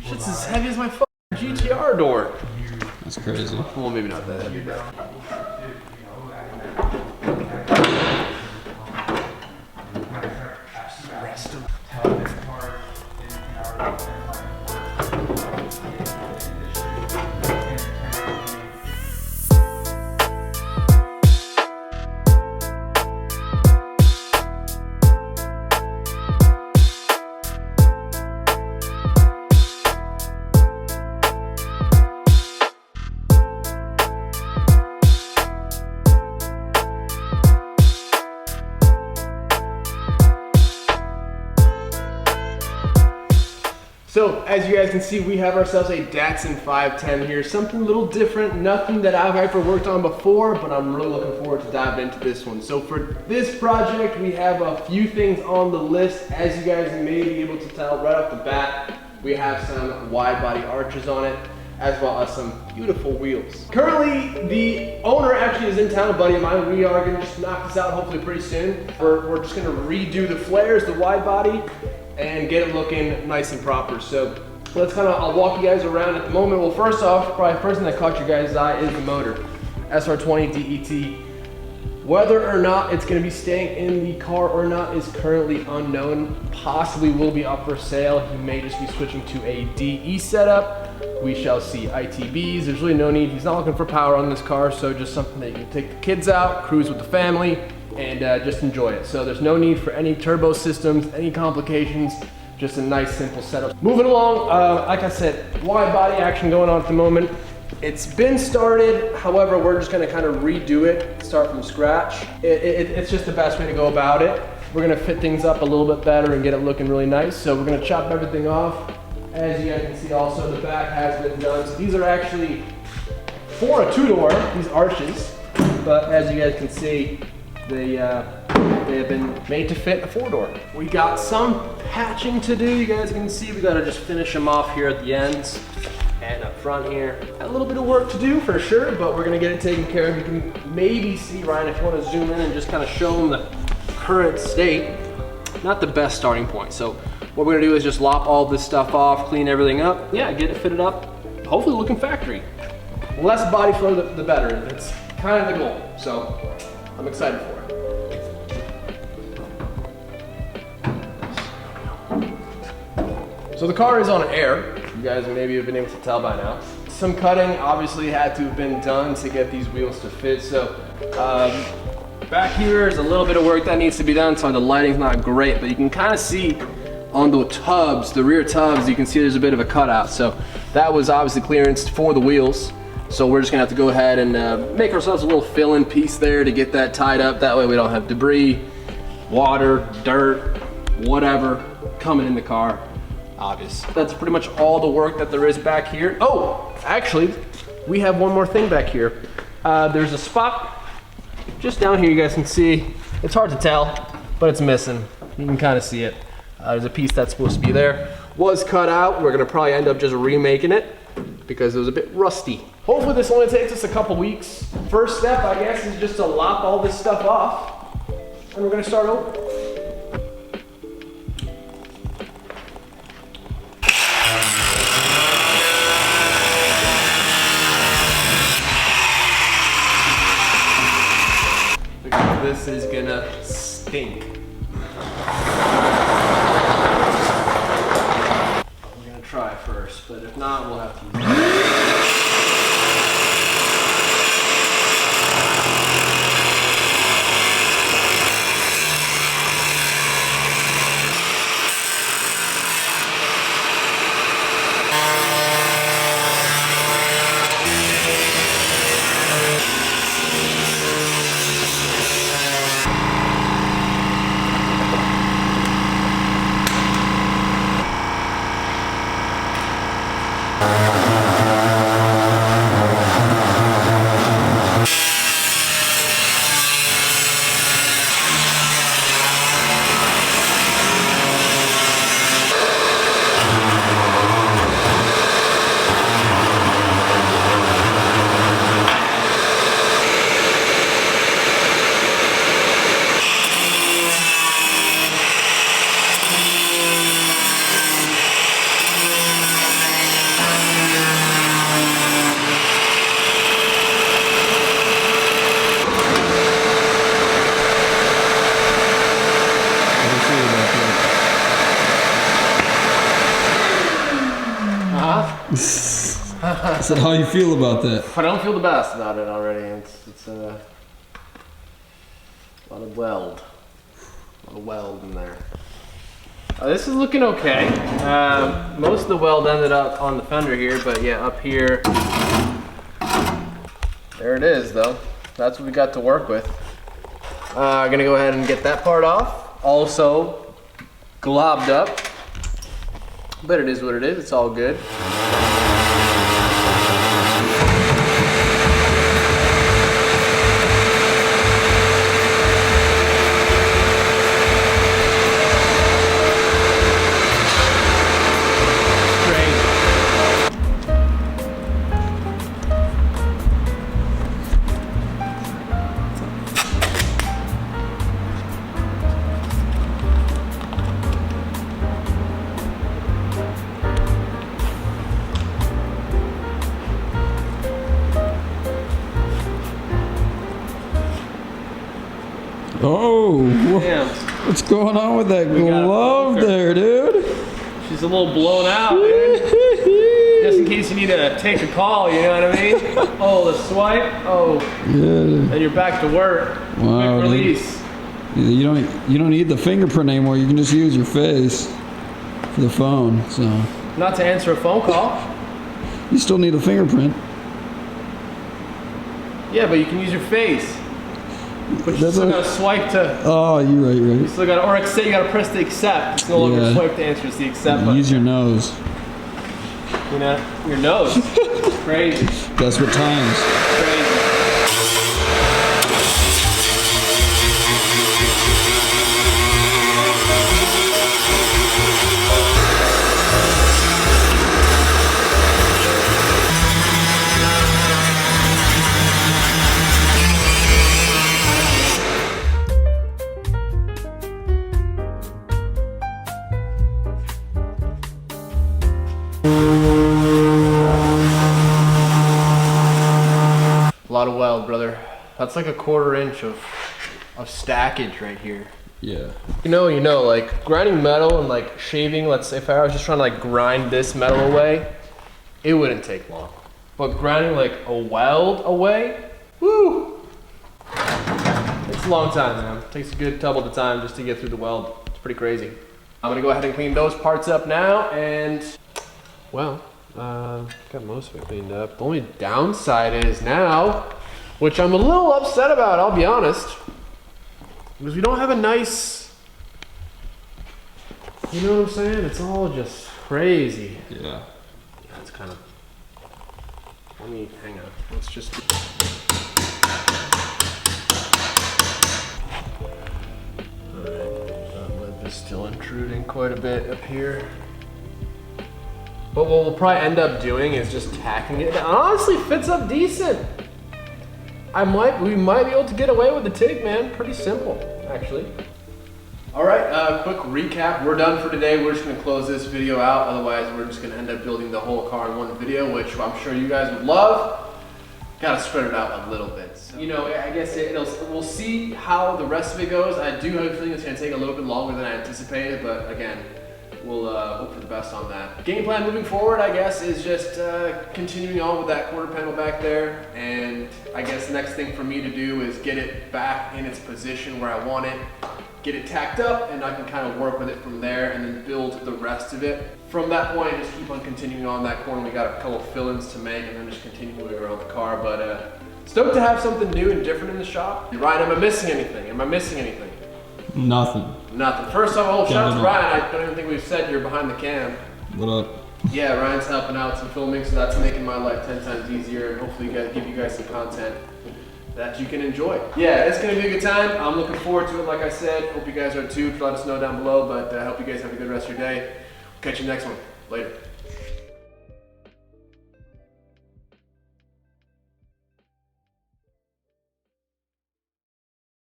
Shit's as heavy as my fucking GTR door. That's crazy. Well, maybe not that heavy. Rest him. So, as you guys can see, we have ourselves a Datsun 510 here. Something a little different, nothing that I've ever worked on before, but I'm really looking forward to diving into this one. So for this project, we have a few things on the list. As you guys may be able to tell right off the bat, we have some wide body arches on it, as well as some beautiful wheels. Currently, the owner actually is in town, a buddy of mine. We are gonna just knock this out hopefully pretty soon. We're just gonna redo the flares, the wide body, and get it looking nice and proper. So let's I'll walk you guys around at the moment. Well, first off, probably first thing that caught your guys' eye is the motor. SR20 DET. Whether or not it's gonna be staying in the car or not is currently unknown. Possibly will be up for sale. He may just be switching to a DE setup. We shall see. ITBs, there's really no need. He's not looking for power on this car, so just something that you can take the kids out, cruise with the family, and just enjoy it. So there's no need for any turbo systems, any complications, just a nice simple setup. Moving along, like I said, wide body action going on at the moment. It's been started, however, we're just gonna kind of redo it, start from scratch. It's just the best way to go about it. We're gonna fit things up a little bit better and get it looking really nice. So we're gonna chop everything off. As you guys can see also, the back has been done. So these are actually for a two-door, these arches, but as you guys can see, they have been made to fit a four-door. We got some patching to do. You guys can see we gotta just finish them off here at the ends and up front here. A little bit of work to do for sure, but we're gonna get it taken care of. You can maybe see, Ryan, if you wanna zoom in and just kind of show them the current state. Not the best starting point. So what we're gonna do is just lop all this stuff off, clean everything up. Yeah, get it fitted up, hopefully looking factory. Less body flow, the better. That's kind of the goal. So I'm excited for it. So the car is on air. You guys maybe have been able to tell by now. Some cutting obviously had to have been done to get these wheels to fit. So back here is a little bit of work that needs to be done. So the lighting's not great, but you can kind of see on the tubs, the rear tubs, you can see there's a bit of a cutout. So that was obviously clearance for the wheels. So we're just gonna have to go ahead and make ourselves a little fill-in piece there to get that tied up. That way we don't have debris, water, dirt, whatever coming in the car. Obvious. That's pretty much all the work that there is back here. Oh, actually, we have one more thing back here. There's a spot just down here you guys can see. It's hard to tell, but it's missing. You can kind of see it. There's a piece that's supposed to be there. Was cut out. We're gonna probably end up just remaking it because it was a bit rusty. Hopefully this only takes us a couple weeks. First step, I guess, is just to lop all this stuff off, and we're gonna start over. This is gonna stink. We're gonna try first, but if not, we'll have to use it. So how you feel about that? I don't feel the best about it already. It's a lot of weld. A lot of weld in there. This is looking okay. Most of the weld ended up on the fender here, but yeah, up here, there it is though. That's what we got to work with. Gonna go ahead and get that part off. Also, globbed up, but it is what it is, it's all good. Oh, Damn. What's going on with that glove there, dude? She's a little blown out, dude. Just in case you need to take a call, you know what I mean? Oh, the swipe. Oh, yeah. And you're back to work. Wow, quick release. You don't need the fingerprint anymore. You can just use your face for the phone. So. Not to answer a phone call. You still need a fingerprint. Yeah, but you can use your face. But you still gotta swipe to. Oh, you're right. You still gotta, or accept. You gotta press the accept. It's no longer swipe to answer. It's the accept button. Use your nose. You know, your nose. It's crazy. Desperate times. Crazy. A lot of weld, brother. That's like a 1/4 inch of stackage right here. Yeah. You know, like grinding metal and like shaving, let's say if I was just trying to like grind this metal away, it wouldn't take long. But grinding like a weld away, woo! It's a long time, man. It takes a good double the time just to get through the weld. It's pretty crazy. I'm gonna go ahead and clean those parts up now, and well, got most of it cleaned up. The only downside is now, which I'm a little upset about, I'll be honest, because we don't have a nice, you know what I'm saying? It's all just crazy. Yeah. That's kind of, let me, hang on, let's just. Alright, that lip is still intruding quite a bit up here. But what we'll probably end up doing is just tacking it down. It honestly fits up decent. We might be able to get away with the TIG, man. Pretty simple, actually. All right, quick recap. We're done for today. We're just gonna close this video out. Otherwise, we're just gonna end up building the whole car in one video, which I'm sure you guys would love. Gotta spread it out a little bit. So, you know, I guess we'll see how the rest of it goes. I do have a feeling it's gonna take a little bit longer than I anticipated, but again, we'll hope for the best on that. Game plan moving forward, I guess, is just continuing on with that 1/4 panel back there. And I guess the next thing for me to do is get it back in its position where I want it, get it tacked up, and I can kind of work with it from there and then build the rest of it. From that point, just keep on continuing on that corner. We got a couple fill-ins to make and then just continue moving around the car. But stoked to have something new and different in the shop. Ryan, am I missing anything? Am I missing anything? Nothing. Nothing. First off, whole shout out to Ryan. I don't even think we've said you're behind the cam. What up? Yeah, Ryan's helping out some filming, so that's making my life 10 times easier, and hopefully give you guys some content that you can enjoy. Yeah, it's gonna be a good time. I'm looking forward to it, like I said. Hope you guys are too. Let us know down below, but I hope you guys have a good rest of your day. Catch you next one. Later.